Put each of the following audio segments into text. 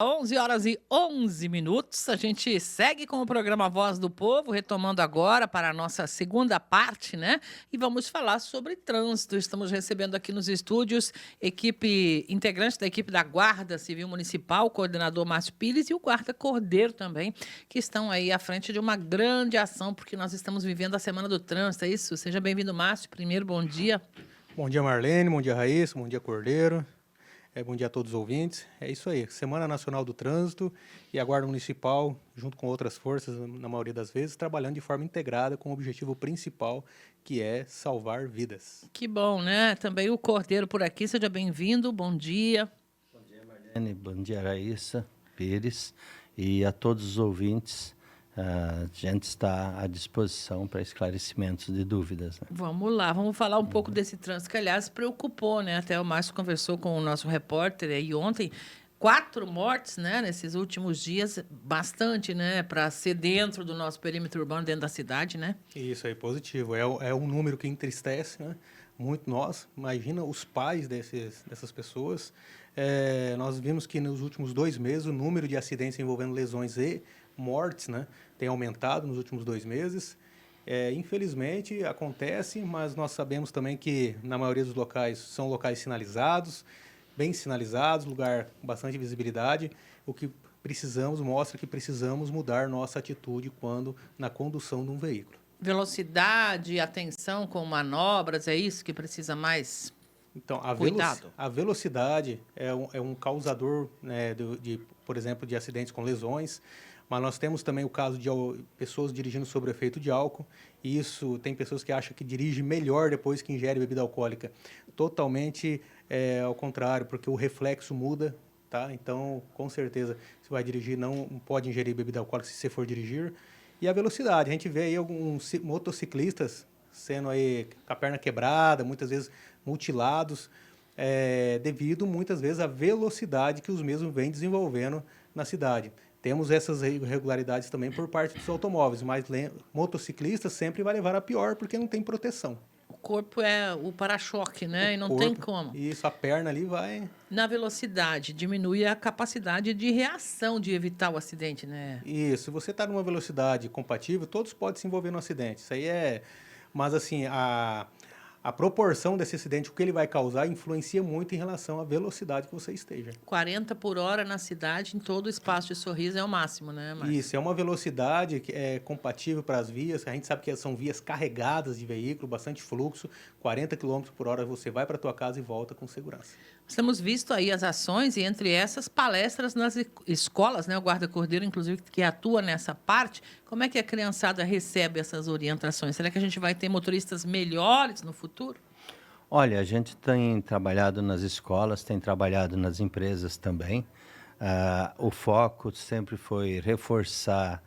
11h11, a gente segue com o programa Voz do Povo, retomando agora para a nossa segunda parte, né? E vamos falar sobre trânsito. Estamos recebendo aqui nos estúdios integrante da equipe da Guarda Civil Municipal, o coordenador Márcio Pires e o guarda Cordeiro também, que estão aí à frente de uma grande ação, porque nós estamos vivendo a Semana do Trânsito, é isso? Seja bem-vindo, Márcio. Primeiro, bom dia. Bom dia, Marlene, bom dia, Raíssa, bom dia, Cordeiro. Bom dia a todos os ouvintes. É isso aí, Semana Nacional do Trânsito e a Guarda Municipal, junto com outras forças, na maioria das vezes, trabalhando de forma integrada com o objetivo principal, que é salvar vidas. Que bom, né? Também o Cordeiro por aqui, seja bem-vindo, bom dia. Bom dia, Marlene, bom dia, Raíssa Pires, e a todos os ouvintes. A gente está à disposição para esclarecimentos de dúvidas, né? Vamos lá, vamos falar um pouco desse trânsito, que, aliás, preocupou, né? Até o Márcio conversou com o nosso repórter aí ontem. 4 mortes, né, nesses últimos dias, bastante, né, para ser dentro do nosso perímetro urbano, dentro da cidade, né? Isso aí, positivo. É um número que entristece, né? Muito nós. Imagina os pais dessas pessoas. Nós vimos que nos últimos 2 meses o número de acidentes envolvendo lesões e mortes, né, tem aumentado nos últimos 2 meses. Infelizmente acontece, mas nós sabemos também que na maioria dos locais são locais sinalizados, bem sinalizados, lugar com bastante visibilidade. O que precisamos mostra que precisamos mudar nossa atitude na condução de um veículo. Velocidade, atenção com manobras, é isso que precisa mais? Então, Cuidado. a velocidade é um causador, né, por exemplo, de acidentes com lesões, mas nós temos também o caso de pessoas dirigindo sob o efeito de álcool, e isso tem pessoas que acham que dirige melhor depois que ingere bebida alcoólica. Totalmente ao contrário, porque o reflexo muda, tá? Então, com certeza, você vai dirigir, não pode ingerir bebida alcoólica se você for dirigir. E a velocidade, a gente vê aí alguns motociclistas sendo aí com a perna quebrada, muitas vezes mutilados, devido muitas vezes à velocidade que os mesmos vêm desenvolvendo na cidade. Temos essas irregularidades também por parte dos automóveis, mas motociclistas sempre vai levar a pior porque não tem proteção. O corpo é o para-choque, né? E não tem como. Isso, a perna ali vai... Na velocidade, diminui a capacidade de reação, de evitar o acidente, né? Isso, se você está numa velocidade compatível, todos podem se envolver no acidente. Isso aí é... Mas, assim, a proporção desse acidente, o que ele vai causar, influencia muito em relação à velocidade que você esteja. 40 por hora na cidade, em todo o espaço de Sorriso, é o máximo, né, Márcio? Isso, é uma velocidade que é compatível para as vias. A gente sabe que são vias carregadas de veículo, bastante fluxo. 40 km por hora você vai para a tua casa e volta com segurança. Nós temos visto aí as ações e, entre essas, palestras nas escolas, né? O Guarda Cordeiro, inclusive, que atua nessa parte. Como é que a criançada recebe essas orientações? Será que a gente vai ter motoristas melhores no futuro? Olha, a gente tem trabalhado nas escolas, tem trabalhado nas empresas também. O foco sempre foi reforçar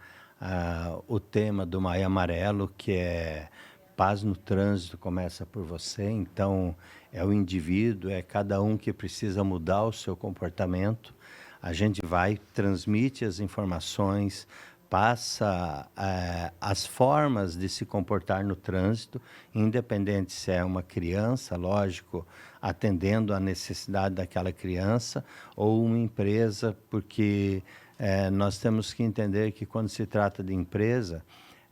o tema do Maio Amarelo, que é paz no trânsito começa por você. Então, é o indivíduo, é cada um que precisa mudar o seu comportamento. A gente vai, transmite as informações, passa as formas de se comportar no trânsito, independente se é uma criança, lógico, atendendo à necessidade daquela criança, ou uma empresa, porque nós temos que entender que quando se trata de empresa,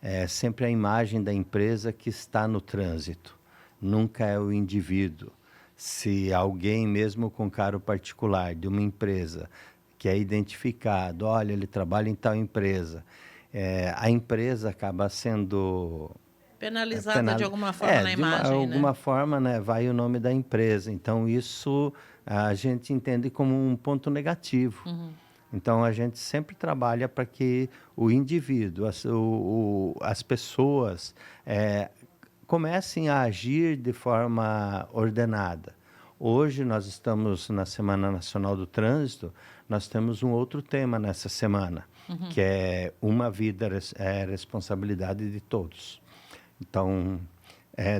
é sempre a imagem da empresa que está no trânsito, nunca é o indivíduo. Se alguém, mesmo com cargo particular de uma empresa, que é identificado, olha, ele trabalha em tal empresa, a empresa acaba sendo... Penalizada de alguma forma na imagem, né? De alguma forma, né, vai o nome da empresa. Então, isso a gente entende como um ponto negativo. Uhum. Então, a gente sempre trabalha para que o indivíduo, as pessoas comecem a agir de forma ordenada. Hoje, nós estamos na Semana Nacional do Trânsito, nós temos um outro tema nessa semana, que é uma vida é responsabilidade de todos. Então,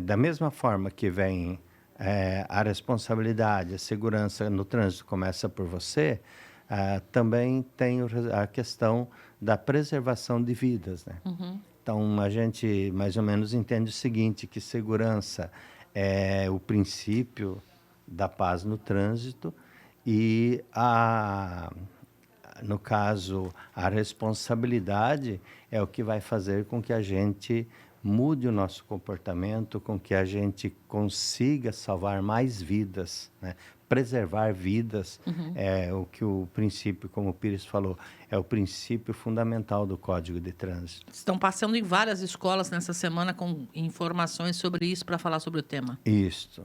da mesma forma que vem a responsabilidade, a segurança no trânsito começa por você, também tem a questão da preservação de vidas, né? Então, a gente mais ou menos entende o seguinte, que segurança é o princípio da paz no trânsito e no caso, a responsabilidade é o que vai fazer com que a gente mude o nosso comportamento, com que a gente consiga salvar mais vidas, né? Preservar vidas, é o que o princípio, como o Pires falou, é o princípio fundamental do Código de Trânsito. Estão passando em várias escolas nessa semana com informações sobre isso para falar sobre o tema. Isso.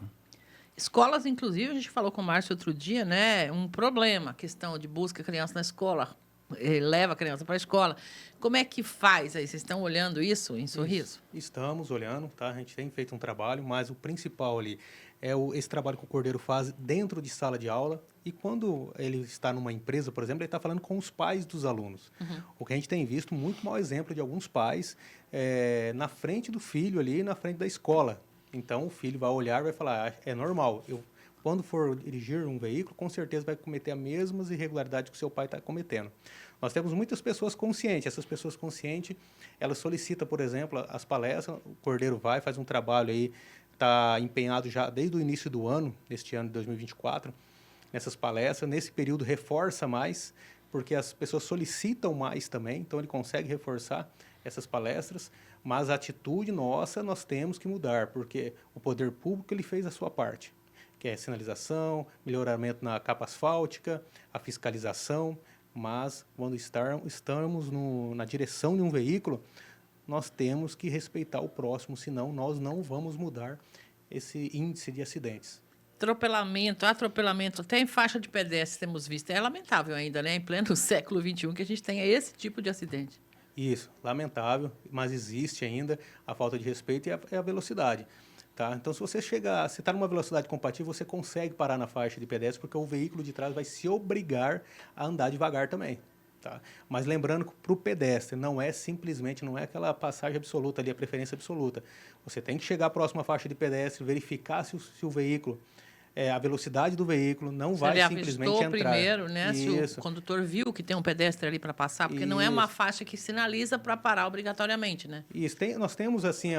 Escolas, inclusive, a gente falou com o Márcio outro dia, né? Um problema, a questão de busca a criança na escola, leva a criança para a escola. Como é que faz aí? Vocês estão olhando isso em Sorriso? Estamos olhando, tá? A gente tem feito um trabalho, mas o principal ali é esse trabalho que o Cordeiro faz dentro de sala de aula. E quando ele está numa empresa, por exemplo, ele está falando com os pais dos alunos. O que a gente tem visto, muito mau exemplo de alguns pais na frente do filho ali, na frente da escola. Então, o filho vai olhar e vai falar, é normal, quando for dirigir um veículo, com certeza vai cometer as mesmas irregularidades que o seu pai está cometendo. Nós temos muitas pessoas conscientes. Essas pessoas conscientes, elas solicitam, por exemplo, as palestras. O Cordeiro faz um trabalho aí, está empenhado já desde o início do ano, neste ano de 2024, nessas palestras. Nesse período, reforça mais, porque as pessoas solicitam mais também, então ele consegue reforçar essas palestras, mas a atitude nossa nós temos que mudar, porque o poder público ele fez a sua parte, que é sinalização, melhoramento na capa asfáltica, a fiscalização, mas quando estamos na direção de um veículo, nós temos que respeitar o próximo, senão nós não vamos mudar esse índice de acidentes. Atropelamento, até em faixa de pedestre temos visto. É lamentável ainda, né? Em pleno século XXI, que a gente tenha esse tipo de acidente. Isso, lamentável, mas existe ainda a falta de respeito e a velocidade. Tá? Então, se você está numa velocidade compatível, você consegue parar na faixa de pedestre, porque o veículo de trás vai se obrigar a andar devagar também. Tá? Mas lembrando que para o pedestre não é aquela passagem absoluta ali, a preferência absoluta. Você tem que chegar próximo à faixa de pedestre, verificar se o veículo, a velocidade do veículo não vai simplesmente entrar. Primeiro, né? Isso. Se o condutor viu que tem um pedestre ali para passar, porque não é uma faixa que sinaliza para parar obrigatoriamente, né? Isso. Nós temos, assim,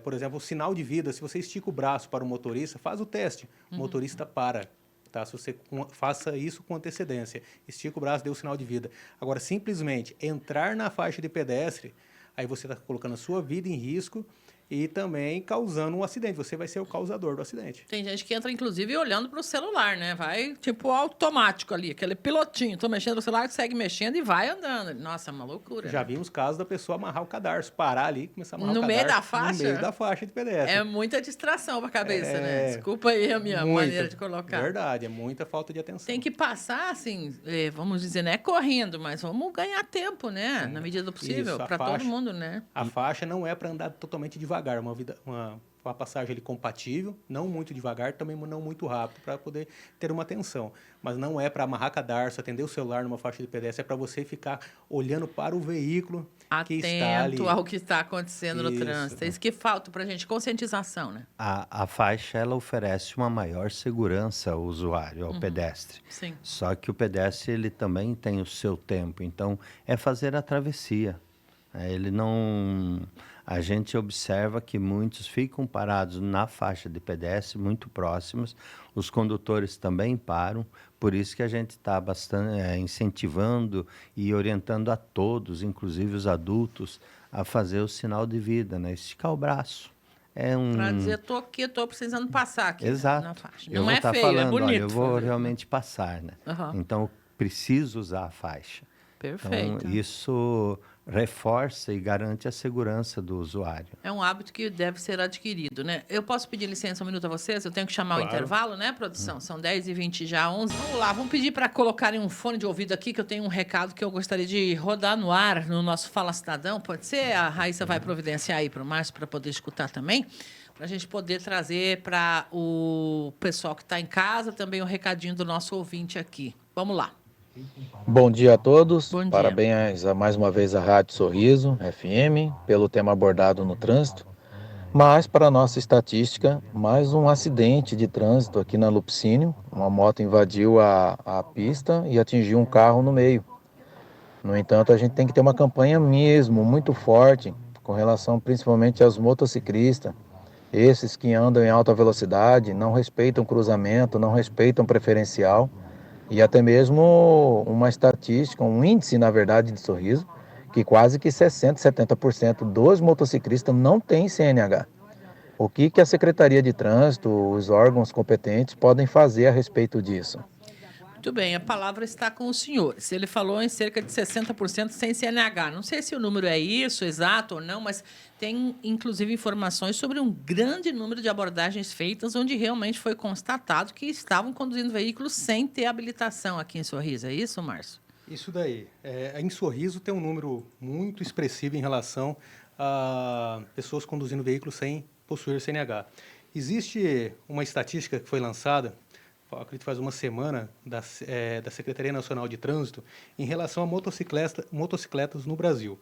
por exemplo, o sinal de vida. Se você estica o braço para o motorista, faz o teste. O motorista para. Tá? Se você faça isso com antecedência. Estica o braço, dê o sinal de vida. Agora, simplesmente entrar na faixa de pedestre, aí você está colocando a sua vida em risco e também causando um acidente. Você vai ser o causador do acidente. Tem gente que entra, inclusive, olhando para o celular, né? Vai, tipo, automático ali, aquele pilotinho. Tô mexendo no celular, segue mexendo e vai andando. Nossa, é uma loucura. Já vimos casos da pessoa amarrar o cadarço, parar ali, começar a amarrar o cadarço. No meio da faixa? No meio da faixa de pedestre. É muita distração para a cabeça, né? Desculpa aí a minha maneira de colocar. Verdade, é muita falta de atenção. Tem que passar, assim, vamos dizer, não é correndo, mas vamos ganhar tempo, né? Na medida do possível, para todo mundo, né? A faixa não é para andar totalmente devagar, uma passagem ali compatível, não muito devagar, também não muito rápido, para poder ter uma atenção. Mas não é para amarrar cadarço, atender o celular numa faixa de pedestre, é para você ficar olhando para o veículo que está ali. Atento ao que está acontecendo no trânsito. É isso que falta para a gente, conscientização, né? A faixa, ela oferece uma maior segurança ao usuário, ao pedestre. Sim. Só que o pedestre, ele também tem o seu tempo, então é fazer a travessia. Ele não... A gente observa que muitos ficam parados na faixa de pedestre, muito próximos. Os condutores também param, por isso que a gente está bastante incentivando e orientando a todos, inclusive os adultos, a fazer o sinal de vida, né? Esticar o braço. Para dizer, estou aqui, estou precisando passar aqui. Exato. Na faixa. Eu não é vou feio, falando, é bonito. olha, eu vou fazer, realmente passar, né? Então, eu preciso usar a faixa. Perfeito. Então, isso reforça e garante a segurança do usuário. É um hábito que deve ser adquirido, né? Eu posso pedir licença um minuto a vocês? Eu tenho que chamar o intervalo, né, produção? São 10h20 já, 11. Vamos lá, vamos pedir para colocarem um fone de ouvido aqui, que eu tenho um recado que eu gostaria de rodar no ar, no nosso Fala Cidadão. Pode ser? A Raíssa vai providenciar aí para o Márcio para poder escutar também, para a gente poder trazer para o pessoal que está em casa também o recadinho do nosso ouvinte aqui. Vamos lá. Bom dia a todos. Bom dia. Parabéns mais uma vez à Rádio Sorriso FM pelo tema abordado no trânsito. Mas, para a nossa estatística, mais um acidente de trânsito aqui na Lupicínio. Uma moto invadiu a pista e atingiu um carro no meio. No entanto, a gente tem que ter uma campanha mesmo muito forte com relação principalmente aos motociclistas. Esses que andam em alta velocidade, não respeitam cruzamento, não respeitam preferencial. e até mesmo uma estatística, um índice, na verdade, de Sorriso, que quase que 60%, 70% dos motociclistas não têm CNH. O que a Secretaria de Trânsito, os órgãos competentes podem fazer a respeito disso? Muito bem, a palavra está com o senhor. Se ele falou em cerca de 60% sem CNH. Não sei se o número é isso, exato ou não, mas tem, inclusive, informações sobre um grande número de abordagens feitas onde realmente foi constatado que estavam conduzindo veículos sem ter habilitação aqui em Sorriso. É isso, Márcio? Isso daí. Em Sorriso tem um número muito expressivo em relação a pessoas conduzindo veículos sem possuir CNH. Existe uma estatística que foi lançada, acredito faz uma semana, da Secretaria Nacional de Trânsito, em relação a motocicletas no Brasil.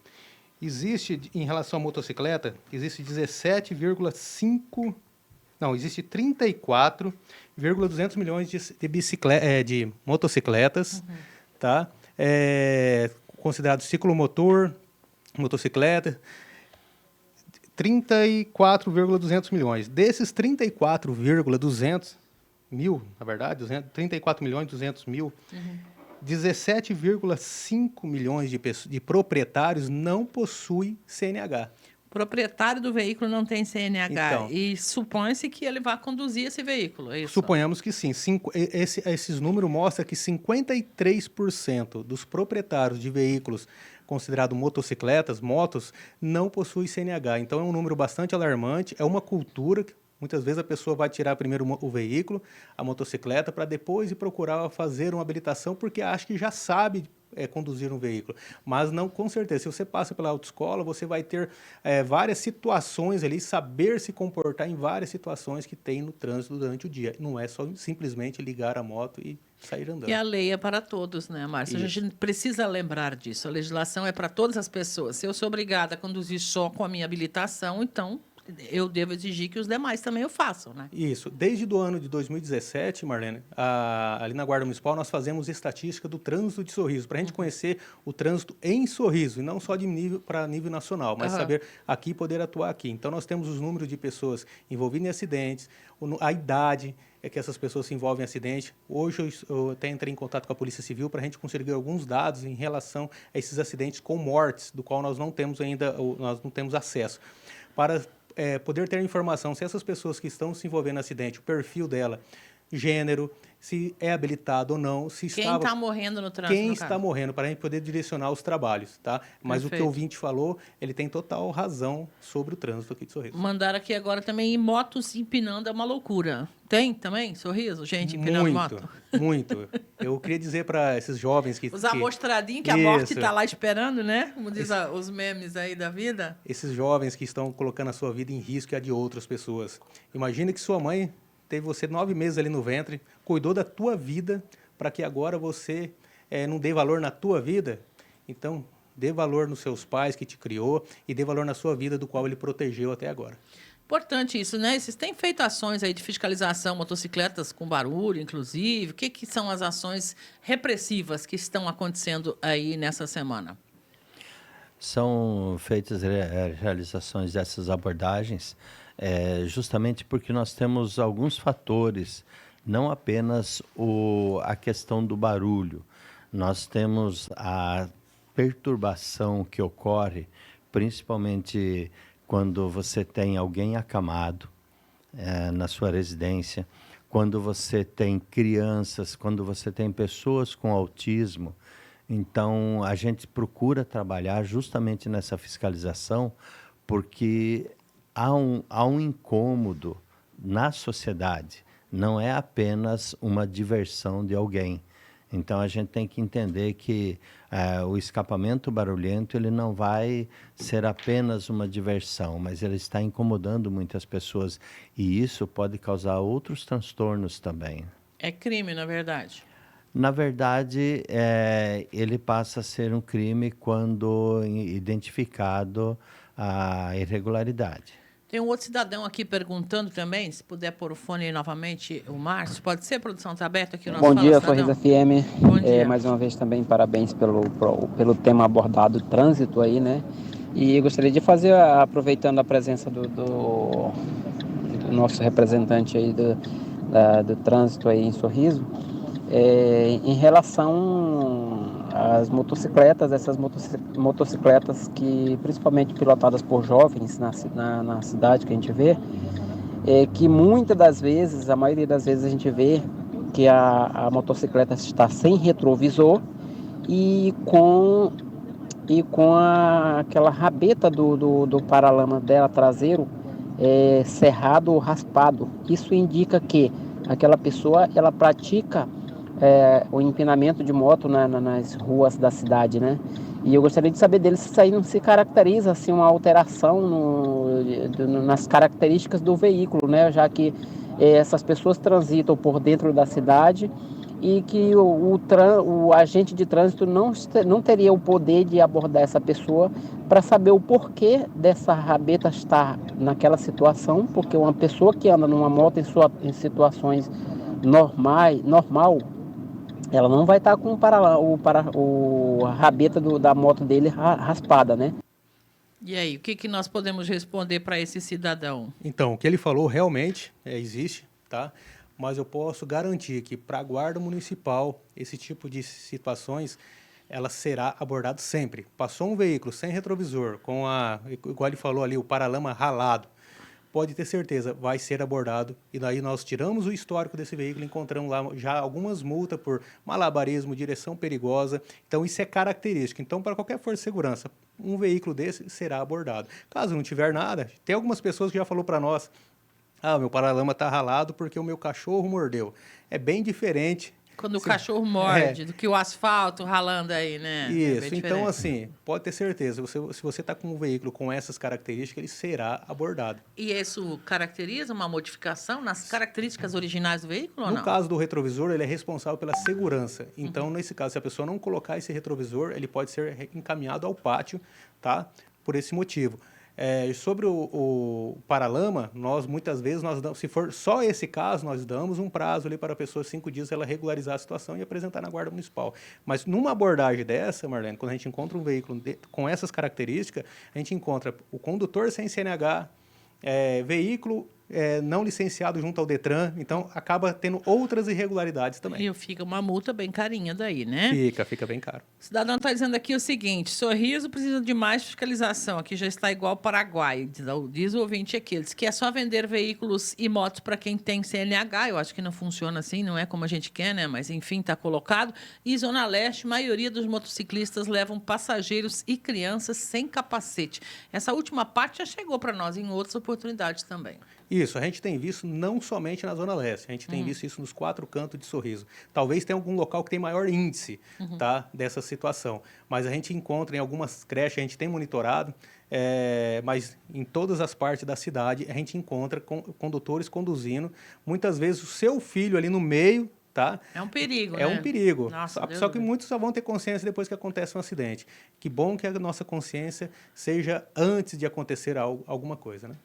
Em relação à motocicleta, existe 34,200 milhões de motocicletas, tá? Considerado ciclomotor, motocicleta, 34,200 milhões. Desses 34,200 mil, na verdade, 34 milhões e 200 mil, 17,5 milhões de proprietários não possuem CNH. O proprietário do veículo não tem CNH Então, e supõe-se que ele vai conduzir esse veículo, é isso? Suponhamos que sim. Esses números mostram que 53% dos proprietários de veículos considerados motocicletas, motos, não possuem CNH. Então, é um número bastante alarmante, é uma cultura. Muitas vezes a pessoa vai tirar primeiro o veículo, a motocicleta, para depois ir procurar fazer uma habilitação, porque acha que já sabe conduzir um veículo. Mas não, com certeza, se você passa pela autoescola, você vai ter várias situações ali, saber se comportar em várias situações que tem no trânsito durante o dia. Não é só simplesmente ligar a moto e sair andando. E a lei é para todos, né, Márcio? A gente precisa lembrar disso. A legislação é para todas as pessoas. Se eu sou obrigada a conduzir só com a minha habilitação, então eu devo exigir que os demais também o façam, né? Isso. Desde o ano de 2017, Marlene, ali na Guarda Municipal, nós fazemos estatística do trânsito de Sorriso, para a gente conhecer o trânsito em Sorriso, e não só de para nível nacional, mas saber aqui, poder atuar aqui. Então, nós temos os números de pessoas envolvidas em acidentes, a idade que essas pessoas se envolvem em acidente. Hoje, eu até entrei em contato com a Polícia Civil para a gente conseguir alguns dados em relação a esses acidentes com mortes, do qual nós não temos ainda, nós não temos acesso. Para poder ter informação se essas pessoas que estão se envolvendo no acidente, o perfil dela, gênero, se é habilitado ou não, se Quem está morrendo no trânsito? Quem está morrendo, para a gente poder direcionar os trabalhos, tá? Mas o que o ouvinte falou, ele tem total razão sobre o trânsito aqui de Sorriso. Mandaram aqui agora também motos empinando, é uma loucura. Tem também, Sorriso? Gente empinando moto? Muito. Eu queria dizer para esses jovens que... Os amostradinhos que a morte está lá esperando, né? Como diz os memes aí da vida. Esses jovens que estão colocando a sua vida em risco e a de outras pessoas. Imagina que sua mãe teve você 9 meses ali no ventre, cuidou da tua vida, para que agora você não dê valor na tua vida. Então, dê valor nos seus pais que te criou e dê valor na sua vida, do qual ele protegeu até agora. Importante isso, né? Vocês têm feito ações aí de fiscalização, motocicletas com barulho, inclusive. O que são as ações repressivas que estão acontecendo aí nessa semana? São feitas realizações dessas abordagens justamente porque nós temos alguns fatores, não apenas a questão do barulho. Nós temos a perturbação que ocorre, principalmente quando você tem alguém acamado na sua residência, quando você tem crianças, quando você tem pessoas com autismo. Então, a gente procura trabalhar justamente nessa fiscalização, porque há um incômodo na sociedade, não é apenas uma diversão de alguém. Então, a gente tem que entender que o escapamento barulhento ele não vai ser apenas uma diversão, mas ele está incomodando muitas pessoas, e isso pode causar outros transtornos também. É crime, na verdade? Na verdade, ele passa a ser um crime quando identificado a irregularidade. Tem um outro cidadão aqui perguntando também, se puder pôr o fone aí novamente, o Márcio. Pode ser, produção? Está aberto aqui o nosso Bom Fala dia, Cidadão. Sorriso FM. Bom dia. Mais uma vez também parabéns pelo tema abordado, trânsito aí, né? E eu gostaria de fazer, aproveitando a presença do nosso representante aí do trânsito aí em Sorriso, Em relação às motocicletas, essas motocicletas que, principalmente pilotadas por jovens na cidade que a gente vê, que muitas das vezes, a maioria das vezes a gente vê que a motocicleta está sem retrovisor e com aquela rabeta do paralama dela traseiro cerrado ou raspado. Isso indica que aquela pessoa ela pratica o empinamento de moto nas ruas da cidade, né? E eu gostaria de saber dele se isso aí não se caracteriza assim, uma alteração nas características do veículo, né? Já que essas pessoas transitam por dentro da cidade e que o agente de trânsito não teria o poder de abordar essa pessoa para saber o porquê dessa rabeta estar naquela situação, porque uma pessoa que anda numa moto em situações normal, ela não vai estar com a rabeta da moto dele raspada, né? E aí, o que nós podemos responder para esse cidadão? Então, o que ele falou realmente existe, tá? Mas eu posso garantir que para a Guarda Municipal, esse tipo de situações, ela será abordado sempre. Passou um veículo sem retrovisor, igual ele falou ali, o paralama ralado, pode ter certeza, vai ser abordado. E daí nós tiramos o histórico desse veículo, encontramos lá já algumas multas por malabarismo, direção perigosa. Então, isso é característico. Então, para qualquer força de segurança, um veículo desse será abordado. Caso não tiver nada, tem algumas pessoas que já falou para nós, meu paralama está ralado porque o meu cachorro mordeu. É bem diferente. Quando o cachorro morde, do que o asfalto ralando aí, né? Isso, então assim, pode ter certeza, se você está com um veículo com essas características, ele será abordado. E isso caracteriza uma modificação nas características originais do veículo ou não? No caso do retrovisor, ele é responsável pela segurança. Então, nesse caso, se a pessoa não colocar esse retrovisor, ele pode ser encaminhado ao pátio, tá? Por esse motivo. Sobre o paralama, muitas vezes, se for só esse caso, nós damos um prazo ali para a pessoa, 5 dias, ela regularizar a situação e apresentar na Guarda Municipal. Mas numa abordagem dessa, Marlene, quando a gente encontra um veículo com essas características, a gente encontra o condutor sem CNH, veículo não licenciado junto ao Detran, então acaba tendo outras irregularidades também. E fica uma multa bem carinha daí, né? Fica bem caro. O cidadão está dizendo aqui o seguinte: Sorriso precisa de mais fiscalização. Aqui já está igual ao Paraguai, diz o ouvinte aqui. Ele diz que é só vender veículos e motos para quem tem CNH. Eu acho que não funciona assim, não é como a gente quer, né? Mas, enfim, está colocado. E Zona Leste, maioria dos motociclistas levam passageiros e crianças sem capacete. Essa última parte já chegou para nós em outras oportunidades também. Isso, a gente tem visto não somente na Zona Leste, a gente tem visto isso nos 4 cantos de Sorriso. Talvez tenha algum local que tem maior índice dessa situação, mas a gente encontra em algumas creches, a gente tem monitorado, mas em todas as partes da cidade a gente encontra condutores conduzindo, muitas vezes o seu filho ali no meio, tá? É um perigo, né? É um perigo. Nossa, só que muitos só vão ter consciência depois que acontece um acidente. Que bom que a nossa consciência seja antes de acontecer alguma coisa, né?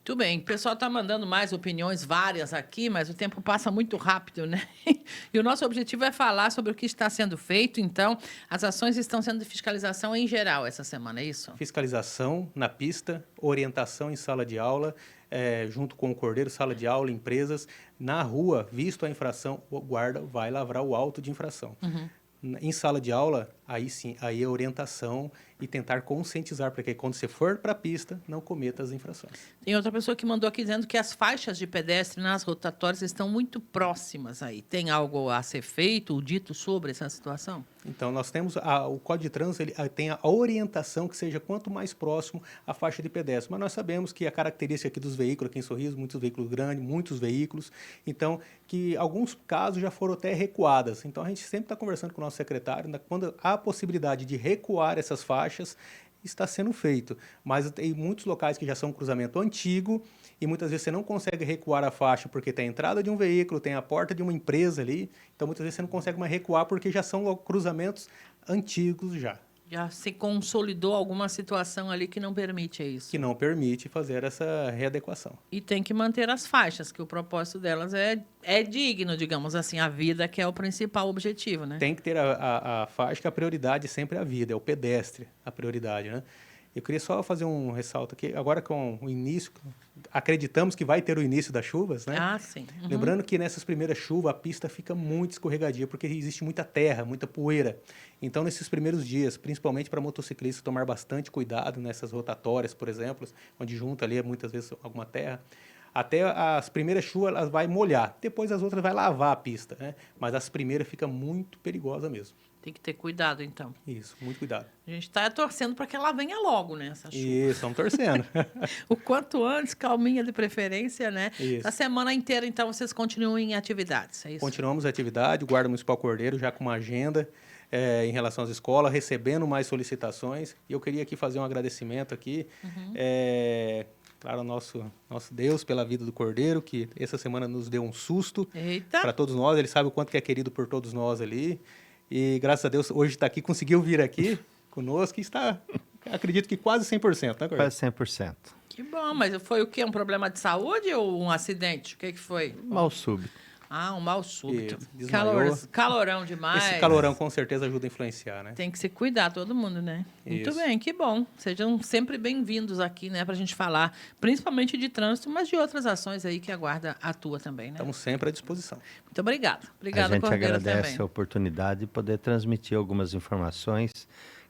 Muito bem, o pessoal está mandando mais opiniões, várias aqui, mas o tempo passa muito rápido, né? E o nosso objetivo é falar sobre o que está sendo feito. Então, as ações estão sendo de fiscalização em geral essa semana, é isso? Fiscalização na pista, orientação em sala de aula, junto com o cordeiro, sala de aula, empresas. Na rua, visto a infração, o guarda vai lavrar o auto de infração. Em sala de aula, aí sim, aí é orientação e tentar conscientizar para que quando você for para a pista, não cometa as infrações. Tem outra pessoa que mandou aqui dizendo que as faixas de pedestre nas rotatórias estão muito próximas aí. Tem algo a ser feito ou dito sobre essa situação? Então, nós temos o Código de Trânsito, ele tem a orientação que seja quanto mais próximo à faixa de pedestre. Mas nós sabemos que a característica aqui dos veículos, aqui em Sorriso, muitos veículos grandes, muitos veículos, então, que alguns casos já foram até recuadas. Então, a gente sempre está conversando com o nosso secretário, quando há a possibilidade de recuar essas faixas, está sendo feito. Mas tem muitos locais que já são cruzamento antigo e muitas vezes você não consegue recuar a faixa porque tem a entrada de um veículo, tem a porta de uma empresa ali, então muitas vezes você não consegue mais recuar porque já são cruzamentos antigos já. Já se consolidou alguma situação ali que não permite isso. Que não permite fazer essa readequação. E tem que manter as faixas, que o propósito delas é digno, digamos assim, a vida que é o principal objetivo, né? Tem que ter a faixa, que a prioridade sempre é a vida, é o pedestre a prioridade, né? Eu queria só fazer um ressalto aqui. Agora com o início, acreditamos que vai ter o início das chuvas, né? Ah, sim. Uhum. Lembrando que nessas primeiras chuvas a pista fica muito escorregadia, porque existe muita terra, muita poeira. Então, nesses primeiros dias, principalmente para motociclistas, tomar bastante cuidado nessas rotatórias, por exemplo, onde junta ali muitas vezes alguma terra. Até as primeiras chuvas elas vai molhar, depois as outras vai lavar a pista, né? Mas as primeiras fica muito perigosa mesmo. Tem que ter cuidado, então. Isso, muito cuidado. A gente está torcendo para que ela venha logo, né, essa chuva. Isso, estamos torcendo. O quanto antes, calminha de preferência, né? Isso. A semana inteira, então, vocês continuam em atividades, é isso? Continuamos a atividade, o Guarda Municipal Cordeiro já com uma agenda em relação às escolas, recebendo mais solicitações. E eu queria aqui fazer um agradecimento aqui, claro, ao nosso Deus pela vida do Cordeiro, que essa semana nos deu um susto Eita! para todos nós. Ele sabe o quanto que é querido por todos nós ali. E graças a Deus hoje está aqui, conseguiu vir aqui conosco e está, acredito que quase 100%, né, Cordeiro? Quase 100%. Que bom, mas foi o quê? Um problema de saúde ou um acidente? O que foi? Mal súbito. Ah, um mal súbito. Isso, desmaiou. Calorão demais. Esse calorão com certeza ajuda a influenciar, né? Tem que se cuidar, todo mundo, né? Muito Isso. bem, que bom. Sejam sempre bem-vindos aqui, né, pra gente falar, principalmente de trânsito, mas de outras ações aí que a Guarda atua também, né? Estamos sempre à disposição. Muito obrigada. A Obrigada, gente Cordeiro, agradece também. a oportunidade de poder transmitir algumas informações